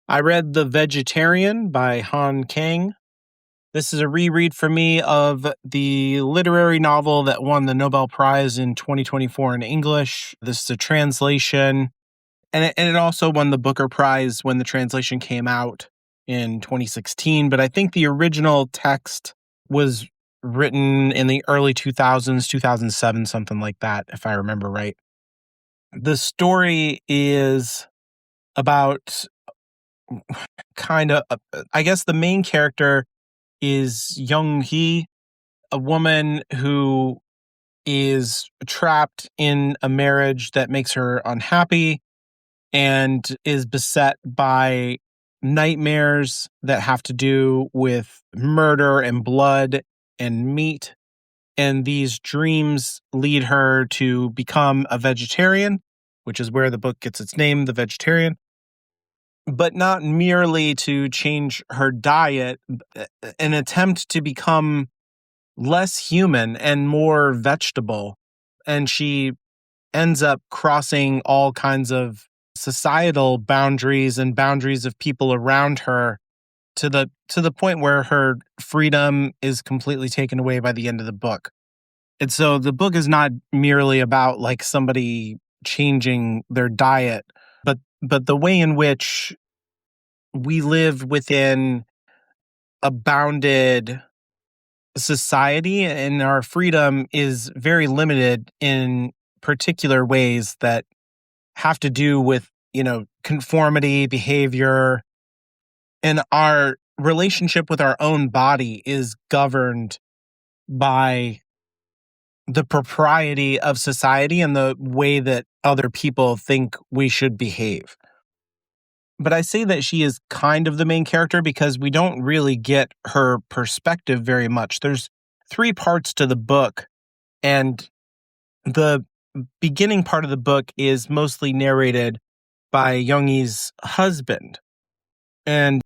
I read The Vegetarian by Han Kang. This is a reread for me of the literary novel that won the Nobel Prize in 2024 in English. This is a translation, and it also won the Booker Prize when the translation came out in 2016. But I think the original text was written in the early 2000s, 2007, something like that, if I remember right. The story is about I guess the main character is Young Hee, a woman who is trapped in a marriage that makes her unhappy and is beset by nightmares that have to do with murder and blood and meat. And these dreams lead her to become a vegetarian, which is where the book gets its name, The Vegetarian, but not merely to change her diet, an attempt to become less human and more vegetable. And she ends up crossing all kinds of societal boundaries and boundaries of people around her to the point where her freedom is completely taken away by the end of the book. And so the book is not merely about like somebody changing their diet, but the way in which we live within a bounded society and our freedom is very limited in particular ways that have to do with, conformity, behavior, and our relationship with our own body is governed by the propriety of society and the way that other people think we should behave. But I say that she is kind of the main character because we don't really get her perspective very much. There's three parts to the book, and the beginning part of the book is mostly narrated by Youngi's husband. And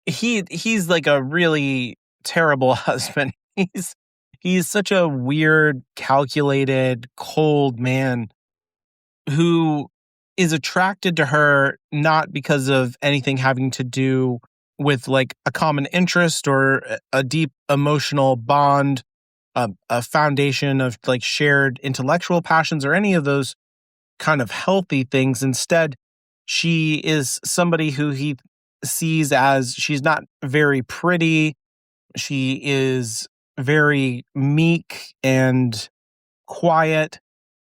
he's like a really terrible husband. He's such a weird, calculated, cold man who is attracted to her not because of anything having to do with like a common interest or a deep emotional bond, a foundation of like shared intellectual passions or any of those kind of healthy things. Instead, she is somebody who he sees as she's not very pretty. She is very meek and quiet.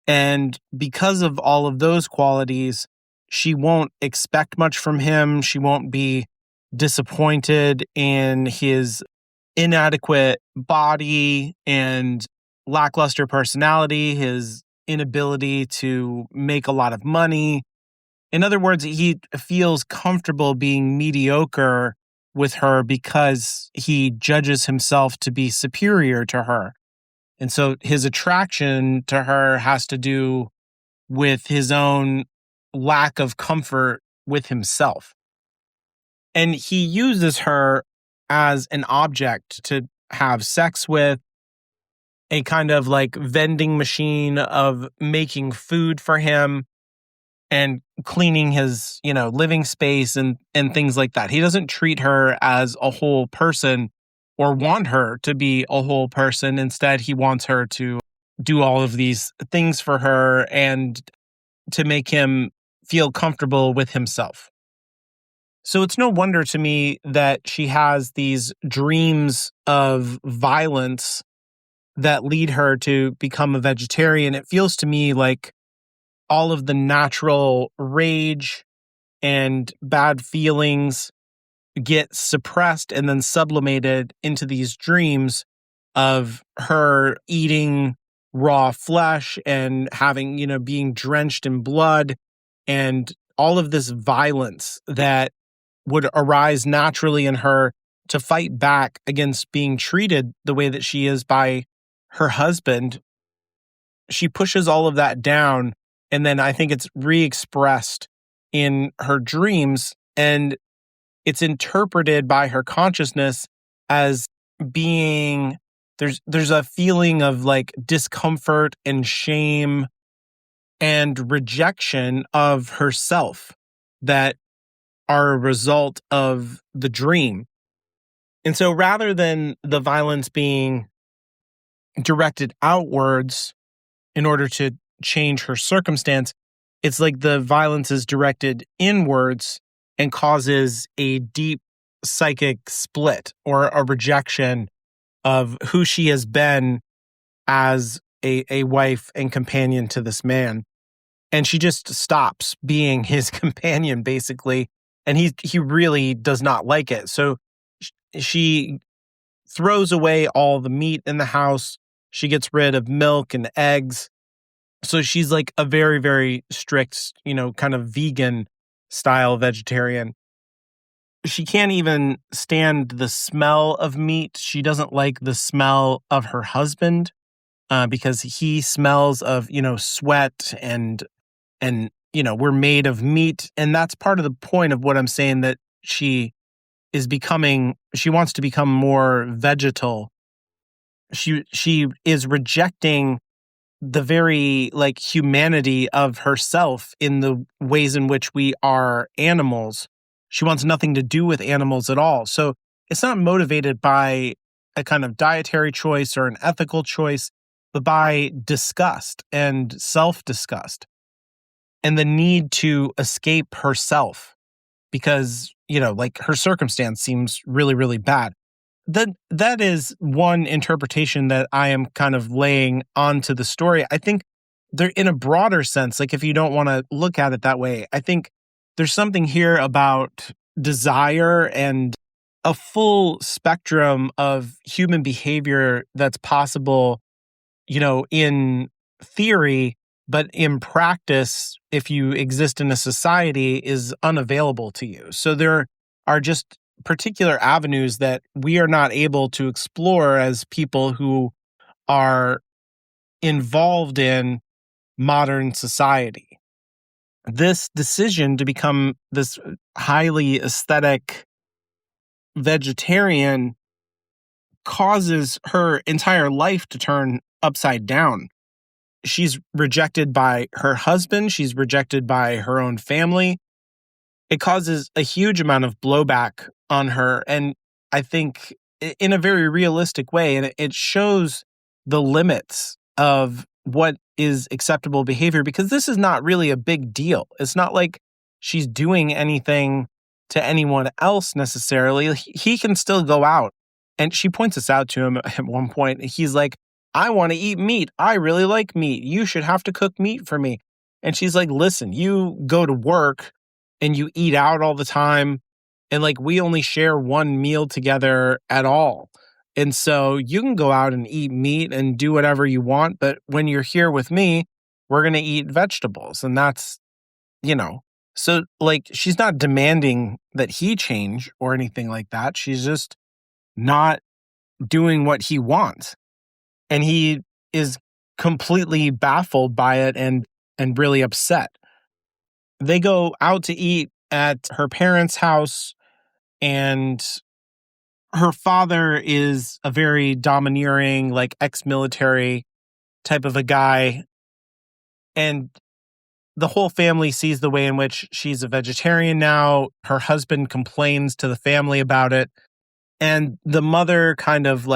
And because of all of those qualities, she won't expect much from him. She won't be disappointed in his inadequate body and lackluster personality, his inability to make a lot of money. In other words, he feels comfortable being mediocre with her because he judges himself to be superior to her. And so his attraction to her has to do with his own lack of comfort with himself. And he uses her as an object to have sex with, a kind of like vending machine of making food for him and cleaning his, living space and things like that. He doesn't treat her as a whole person or want her to be a whole person. Instead, he wants her to do all of these things for her and to make him feel comfortable with himself. So it's no wonder to me that she has these dreams of violence that lead her to become a vegetarian. It feels to me like all of the natural rage and bad feelings get suppressed and then sublimated into these dreams of her eating raw flesh and having, being drenched in blood and all of this violence that would arise naturally in her to fight back against being treated the way that she is by her husband. She pushes all of that down, and then I think it's re-expressed in her dreams, and it's interpreted by her consciousness as being there's a feeling of like discomfort and shame and rejection of herself that are a result of the dream. And so rather than the violence being directed outwards in order to change her circumstance, it's like the violence is directed inwards and causes a deep psychic split or a rejection of who she has been as a wife and companion to this man. And she just stops being his companion, basically. And he really does not like it. So she throws away all the meat in the house. She gets rid of milk and eggs. So she's like a very, very strict, kind of vegan style vegetarian. She can't even stand the smell of meat. She doesn't like the smell of her husband because he smells of, sweat and we're made of meat. And that's part of the point of what I'm saying, that she wants to become more vegetal. She is rejecting the very humanity of herself in the ways in which we are animals. She wants nothing to do with animals at all. So it's not motivated by a kind of dietary choice or an ethical choice, but by disgust and self-disgust and the need to escape herself because, her circumstance seems really, really bad. That is one interpretation that I am kind of laying onto the story. I think there, in a broader sense, if you don't want to look at it that way, I think there's something here about desire and a full spectrum of human behavior that's possible, in theory, but in practice, if you exist in a society, is unavailable to you. So there are just particular avenues that we are not able to explore as people who are involved in modern society. This decision to become this highly aesthetic vegetarian causes her entire life to turn upside down. She's rejected by her husband. She's rejected by her own family. It causes a huge amount of blowback on her. And I think in a very realistic way, and it shows the limits of what is acceptable behavior, because this is not really a big deal. It's not like she's doing anything to anyone else necessarily. He can still go out. And she points this out to him at one point. He's like, I want to eat meat. I really like meat. You should have to cook meat for me. And she's like, listen, you go to work and you eat out all the time. And we only share one meal together at all. And so you can go out and eat meat and do whatever you want. But when you're here with me, we're going to eat vegetables. And that's, so she's not demanding that he change or anything like that. She's just not doing what he wants. And he is completely baffled by it and really upset. They go out to eat at her parents' house, and her father is a very domineering, ex-military type of a guy. And the whole family sees the way in which she's a vegetarian now. Her husband complains to the family about it. And the mother kind of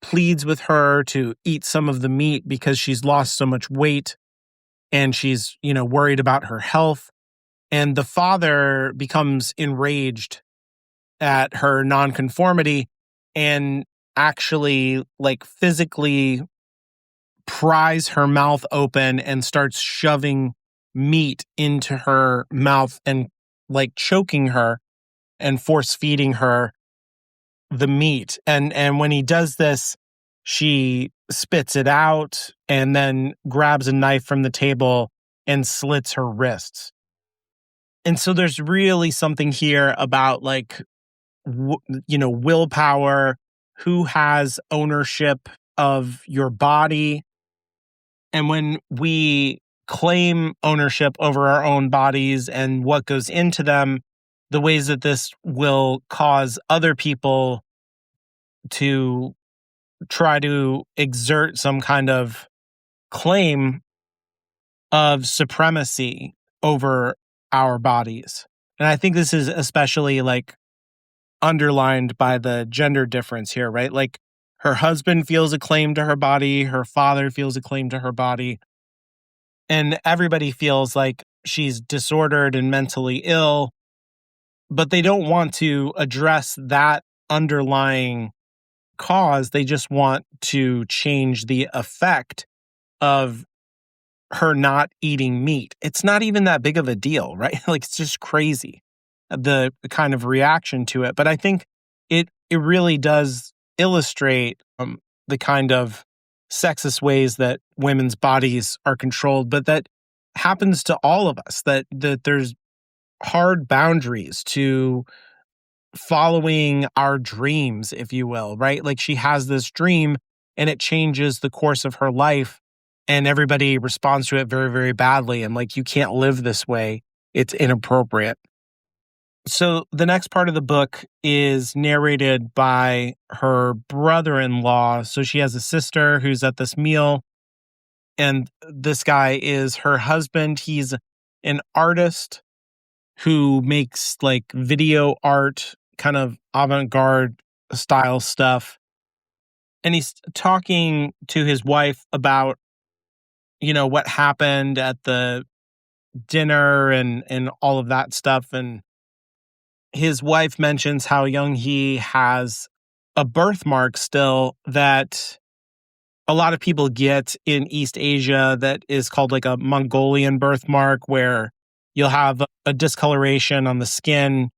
pleads with her to eat some of the meat because she's lost so much weight and she's, worried about her health. And the father becomes enraged at her nonconformity and actually physically pries her mouth open and starts shoving meat into her mouth and choking her and force feeding her the meat. And when he does this, she spits it out and then grabs a knife from the table and slits her wrists. And so there's really something here about willpower, who has ownership of your body. And when we claim ownership over our own bodies and what goes into them, the ways that this will cause other people to try to exert some kind of claim of supremacy over our bodies. And I think this is especially like underlined by the gender difference here, right? Like her husband feels a claim to her body, her father feels a claim to her body, and everybody feels like she's disordered and mentally ill, but they don't want to address that underlying cause. They just want to change the effect of her not eating meat. It's not even that big of a deal, right? Like it's just crazy, the kind of reaction to it. But I think it really does illustrate the kind of sexist ways that women's bodies are controlled, but that happens to all of us. That there's hard boundaries to following our dreams, if you will, right? Like she has this dream and it changes the course of her life and everybody responds to it very, very badly. And like, you can't live this way. It's inappropriate. So the next part of the book is narrated by her brother-in-law. So she has a sister who's at this meal, and this guy is her husband. He's an artist who makes like video art, kind of avant-garde style stuff. And he's talking to his wife about, what happened at the dinner and all of that stuff. And his wife mentions how Young Hee has a birthmark still that a lot of people get in East Asia that is called like a Mongolian birthmark, where you'll have a discoloration on the skin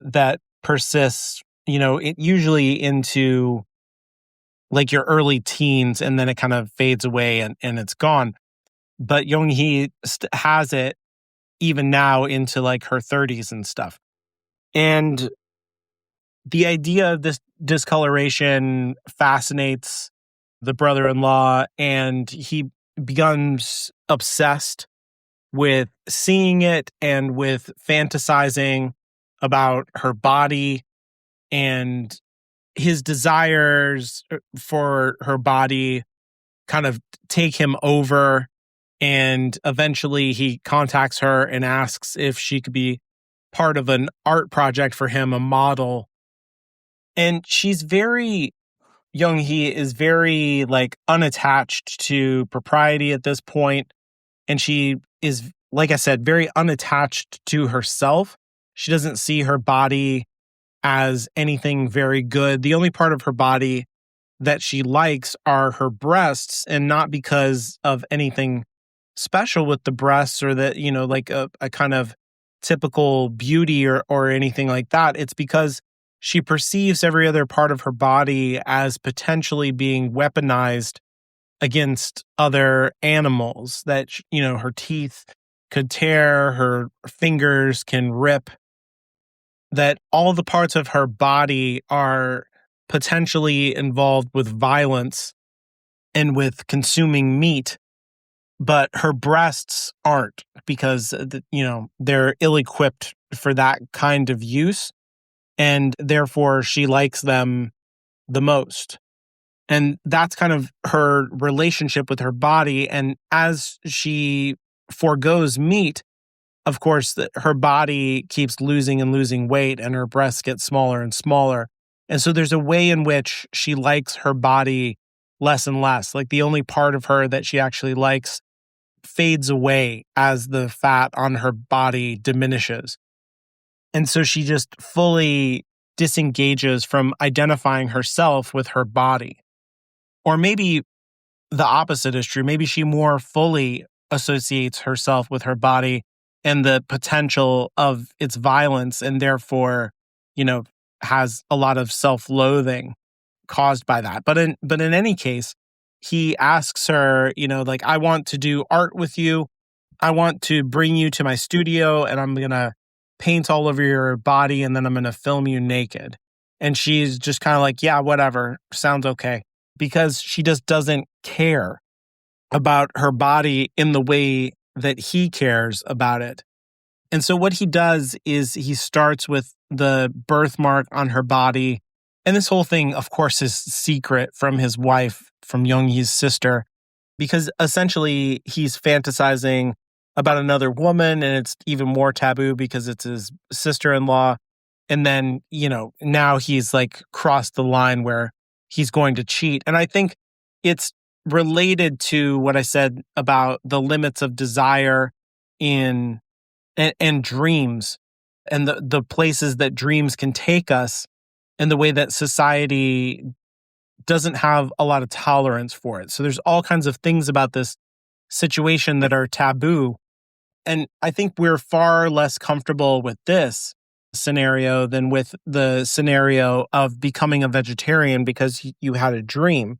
that persists, usually into like your early teens, and then it kind of fades away and it's gone. But Young Hee has it even now into like her 30s and stuff. And the idea of this discoloration fascinates the brother-in-law, and he becomes obsessed with seeing it and with fantasizing about her body, and his desires for her body kind of take him over. And eventually he contacts her and asks if she could be part of an art project for him, a model. And Young Hee is very like unattached to propriety at this point. And she is, like I said, very unattached to herself. She doesn't see her body as anything very good. The only part of her body that she likes are her breasts, and not because of anything special with the breasts or that, like a kind of typical beauty or anything like that. It's because she perceives every other part of her body as potentially being weaponized against other animals, that, her teeth could tear, her fingers can rip, that all the parts of her body are potentially involved with violence and with consuming meat, but her breasts aren't, because, they're ill-equipped for that kind of use, and therefore she likes them the most. And that's kind of her relationship with her body. And as she forgoes meat, of course, her body keeps losing and losing weight, and her breasts get smaller and smaller. And so there's a way in which she likes her body less and less. Like the only part of her that she actually likes fades away as the fat on her body diminishes. And so she just fully disengages from identifying herself with her body. Or maybe the opposite is true. Maybe she more fully associates herself with her body and the potential of its violence, and therefore, has a lot of self-loathing caused by that. But in any case, he asks her, like, I want to do art with you. I want to bring you to my studio, and I'm going to paint all over your body, and then I'm going to film you naked. And she's just kind of like, yeah, whatever. Sounds okay. Because she just doesn't care about her body in the way that he cares about it. And so what he does is he starts with the birthmark on her body. And this whole thing, of course, is secret from his wife, from Young Hee's sister, because essentially he's fantasizing about another woman, and it's even more taboo because it's his sister-in-law. And then, now he's like crossed the line where he's going to cheat. And I think it's related to what I said about the limits of desire in and dreams, and the places that dreams can take us, and the way that society doesn't have a lot of tolerance for it. So there's all kinds of things about this situation that are taboo. And I think we're far less comfortable with this scenario than with the scenario of becoming a vegetarian because you had a dream.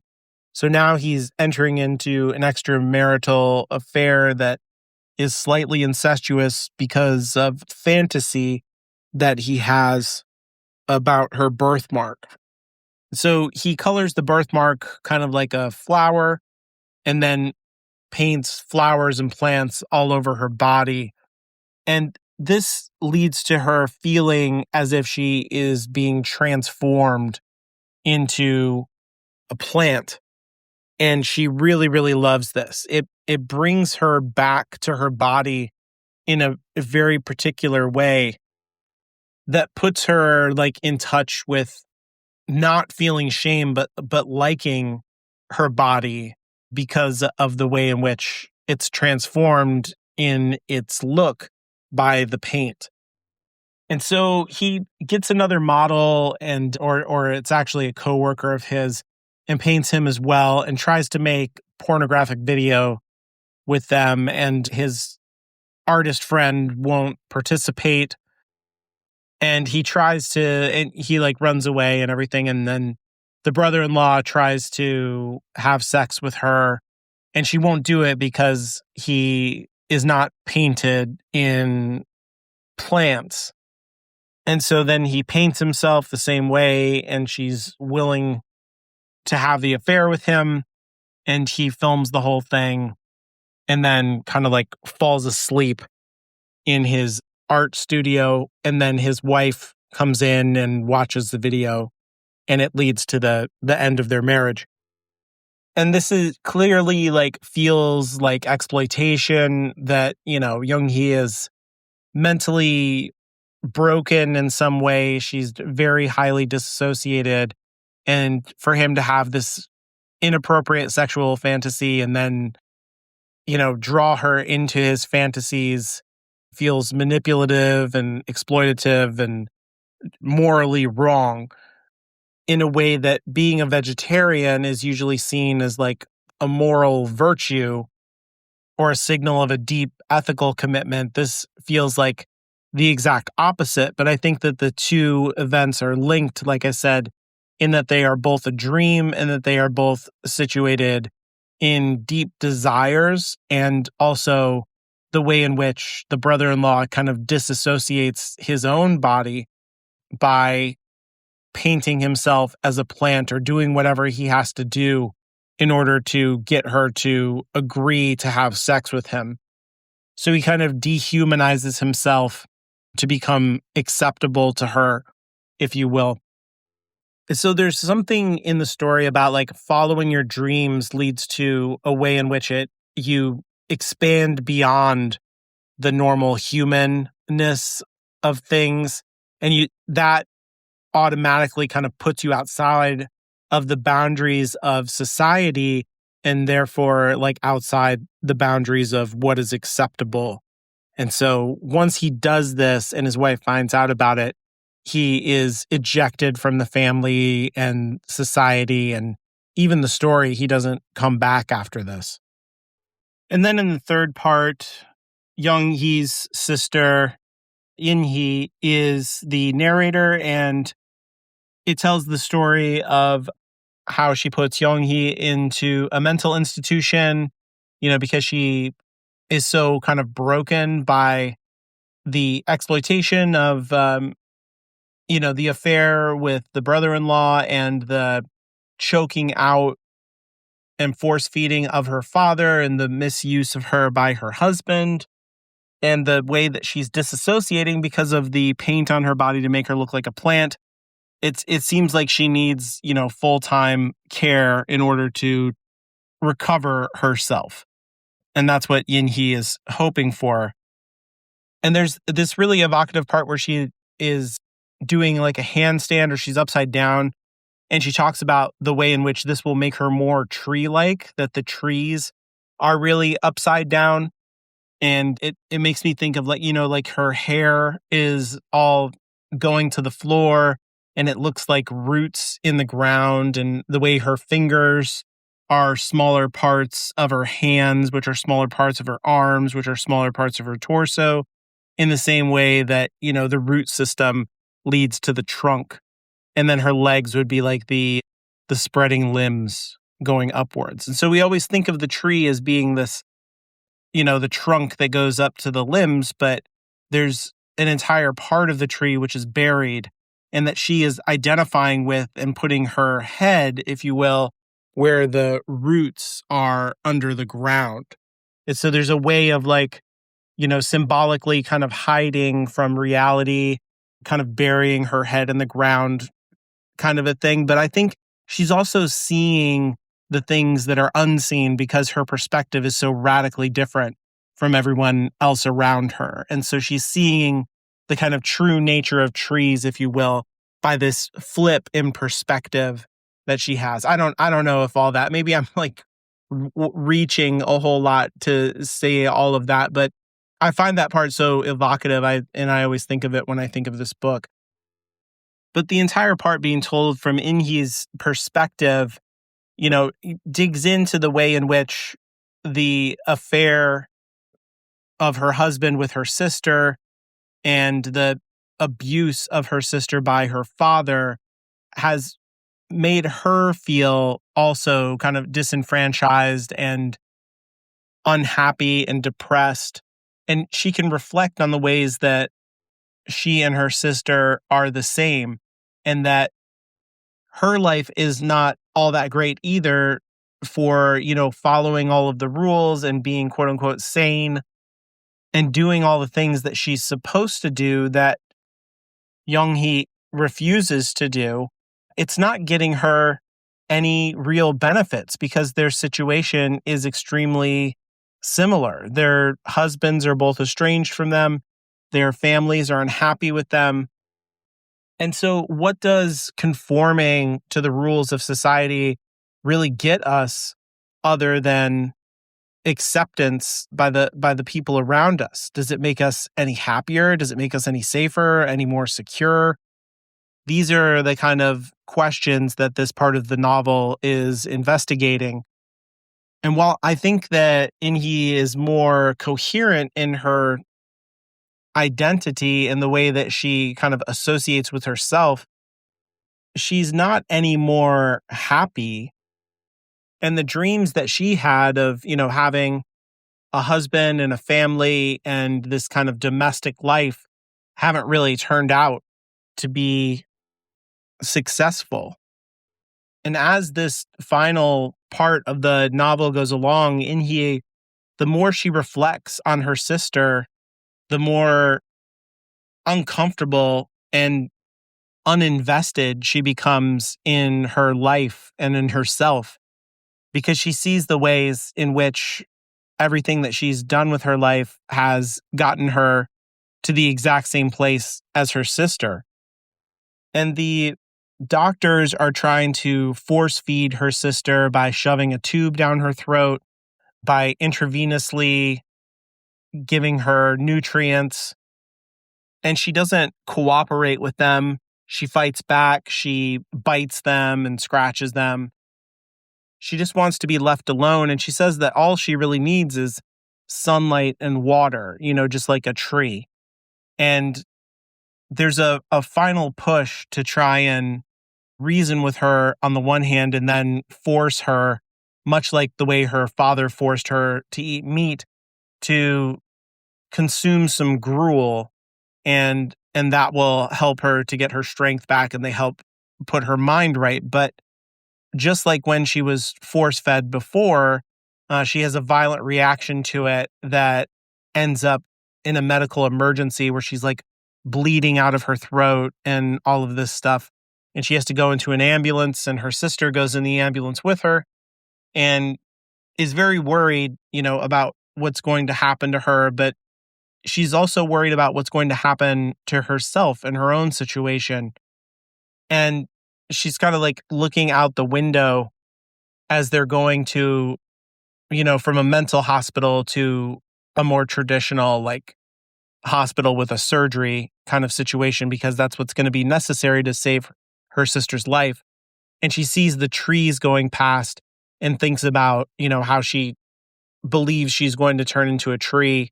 So now he's entering into an extramarital affair that is slightly incestuous because of fantasy that he has about her birthmark. So he colors the birthmark kind of like a flower, and then paints flowers and plants all over her body. And this leads to her feeling as if she is being transformed into a plant. And she really, really loves this. It brings her back to her body in a very particular way that puts her like in touch with not feeling shame, but liking her body because of the way in which it's transformed in its look by the paint. And so he gets another model, and or it's actually a coworker of his, and paints him as well, and tries to make pornographic video with them, and his artist friend won't participate. And he like runs away and everything. And then the brother-in-law tries to have sex with her, and she won't do it because he is not painted in plants. And so then he paints himself the same way, and she's willing to have the affair with him. And he films the whole thing and then kind of like falls asleep in his art studio. And then his wife comes in and watches the video, and it leads to the end of their marriage. And this is clearly like feels like exploitation, that, Young Hee is mentally broken in some way. She's very highly disassociated. And for him to have this inappropriate sexual fantasy and then, draw her into his fantasies feels manipulative and exploitative and morally wrong, in a way that being a vegetarian is usually seen as like a moral virtue or a signal of a deep ethical commitment. This feels like the exact opposite. But I think that the two events are linked, like I said, in that they are both a dream and that they are both situated in deep desires, and also the way in which the brother-in-law kind of disassociates his own body by painting himself as a plant or doing whatever he has to do in order to get her to agree to have sex with him. So he kind of dehumanizes himself to become acceptable to her, if you will. So there's something in the story about like following your dreams leads to a way in which you expand beyond the normal humanness of things, and that automatically kind of puts you outside of the boundaries of society, and therefore like outside the boundaries of what is acceptable. And so once he does this and his wife finds out about it, he is ejected from the family and society, and even the story, he doesn't come back after this. And then in the third part, Young Hee's sister, In Hee, is the narrator, and it tells the story of how she puts Young Hee into a mental institution, because she is so kind of broken by the exploitation of, the affair with the brother-in-law and the choking out and force feeding of her father and the misuse of her by her husband, and the way that she's disassociating because of the paint on her body to make her look like a plant. It seems like she needs, full-time care in order to recover herself. And that's what Yin Hee is hoping for. And there's this really evocative part where she is doing like a handstand or she's upside down. And she talks about the way in which this will make her more tree-like, that the trees are really upside down. And it makes me think of like, like her hair is all going to the floor and it looks like roots in the ground, and the way her fingers are smaller parts of her hands, which are smaller parts of her arms, which are smaller parts of her torso, in the same way that, the root system leads to the trunk. And then her legs would be like the spreading limbs going upwards. And so we always think of the tree as being this, the trunk that goes up to the limbs, but there's an entire part of the tree which is buried, and that she is identifying with and putting her head, if you will, where the roots are under the ground. And so there's a way of like, symbolically kind of hiding from reality, kind of burying her head in the ground, kind of a thing. But I think she's also seeing the things that are unseen because her perspective is so radically different from everyone else around her. And so she's seeing the kind of true nature of trees, if you will, by this flip in perspective that she has. I don't know if all that, maybe I'm like reaching a whole lot to say all of that, but I find that part so evocative. I always think of it when I think of this book. But the entire part being told from In-hee's perspective, digs into the way in which the affair of her husband with her sister and the abuse of her sister by her father has made her feel also kind of disenfranchised and unhappy and depressed. And she can reflect on the ways that she and her sister are the same, and that her life is not all that great either for, following all of the rules and being quote unquote sane and doing all the things that she's supposed to do that Young-hee refuses to do. It's not getting her any real benefits because their situation is extremely similar. Their husbands are both estranged from them. Their families are unhappy with them. And so what does conforming to the rules of society really get us other than acceptance by the people around us? Does it make us any happier? Does it make us any safer, any more secure? These are the kind of questions that this part of the novel is investigating. And while I think that In-hee is more coherent in her identity and the way that she kind of associates with herself, she's not any more happy. And the dreams that she had of, having a husband and a family and this kind of domestic life haven't really turned out to be successful. And as this final part of the novel goes along, In-hee, the more she reflects on her sister, the more uncomfortable and uninvested she becomes in her life and in herself, because she sees the ways in which everything that she's done with her life has gotten her to the exact same place as her sister. And the doctors are trying to force feed her sister by shoving a tube down her throat, by intravenously giving her nutrients. And she doesn't cooperate with them. She fights back. She bites them and scratches them. She just wants to be left alone. And she says that all she really needs is sunlight and water, just like a tree. And there's a final push to try and reason with her on the one hand, and then force her, much like the way her father forced her to eat meat, to consume some gruel, and that will help her to get her strength back, and they help put her mind right. But just like when she was force-fed before, she has a violent reaction to it that ends up in a medical emergency where she's like bleeding out of her throat and all of this stuff. And she has to go into an ambulance, and her sister goes in the ambulance with her and is very worried, about what's going to happen to her, but she's also worried about what's going to happen to herself and her own situation. And she's kind of like looking out the window as they're going to, from a mental hospital to a more traditional, like, hospital with a surgery kind of situation, because that's what's going to be necessary to save her sister's life. And she sees the trees going past and thinks about, how she believes she's going to turn into a tree,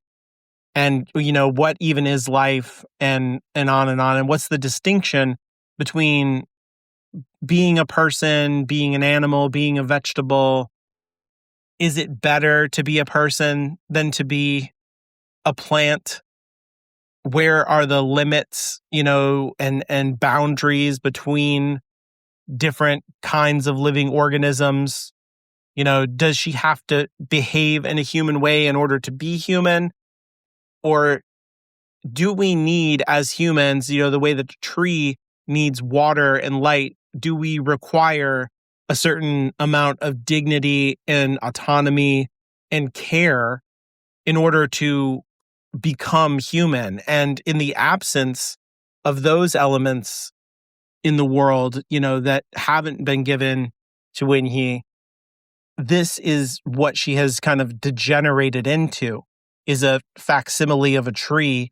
and, what even is life, and on and on. And what's the distinction between being a person, being an animal, being a vegetable? Is it better to be a person than to be a plant? Where are the limits, and boundaries between different kinds of living organisms? Does she have to behave in a human way in order to be human? Or do we need, as humans, the way that the tree needs water and light, do we require a certain amount of dignity and autonomy and care in order to become human? And in the absence of those elements in the world, that haven't been given to Winhee, this is what she has kind of degenerated into, is a facsimile of a tree,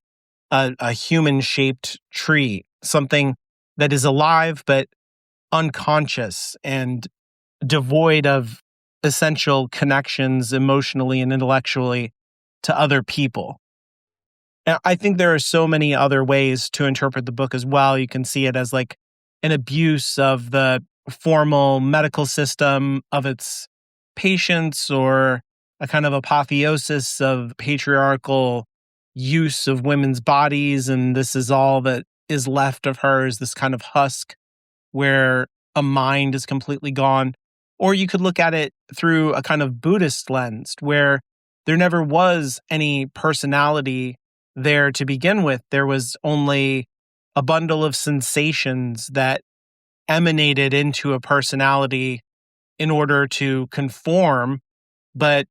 a human-shaped tree, something that is alive but unconscious and devoid of essential connections emotionally and intellectually to other people. And I think there are so many other ways to interpret the book as well. You can see it as like an abuse of the formal medical system of its patients, or a kind of apotheosis of patriarchal use of women's bodies. And this is all that is left of her, is this kind of husk where a mind is completely gone. Or you could look at it through a kind of Buddhist lens, where there never was any personality there to begin with. There was only a bundle of sensations that emanated into a personality in order to conform. But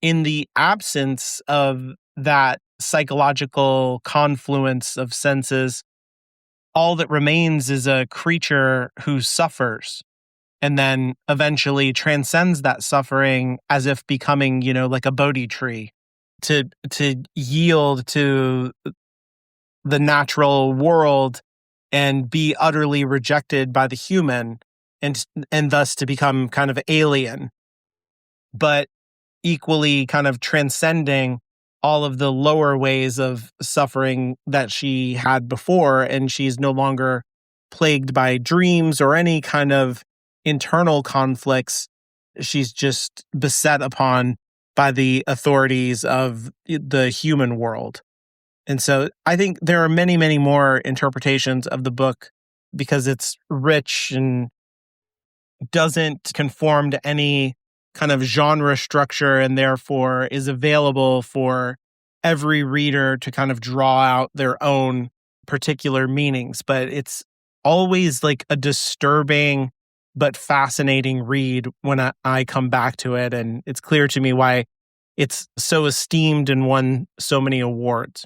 in the absence of that psychological confluence of senses, all that remains is a creature who suffers and then eventually transcends that suffering, as if becoming, like a Bodhi tree, to yield to the natural world and be utterly rejected by the human, and thus to become kind of alien, but equally kind of transcending all of the lower ways of suffering that she had before. And she's no longer plagued by dreams or any kind of internal conflicts. She's just beset upon by the authorities of the human world. And so I think there are many, many more interpretations of the book, because it's rich and doesn't conform to any kind of genre structure, and therefore is available for every reader to kind of draw out their own particular meanings. But it's always like a disturbing but fascinating read when I come back to it. And it's clear to me why it's so esteemed and won so many awards.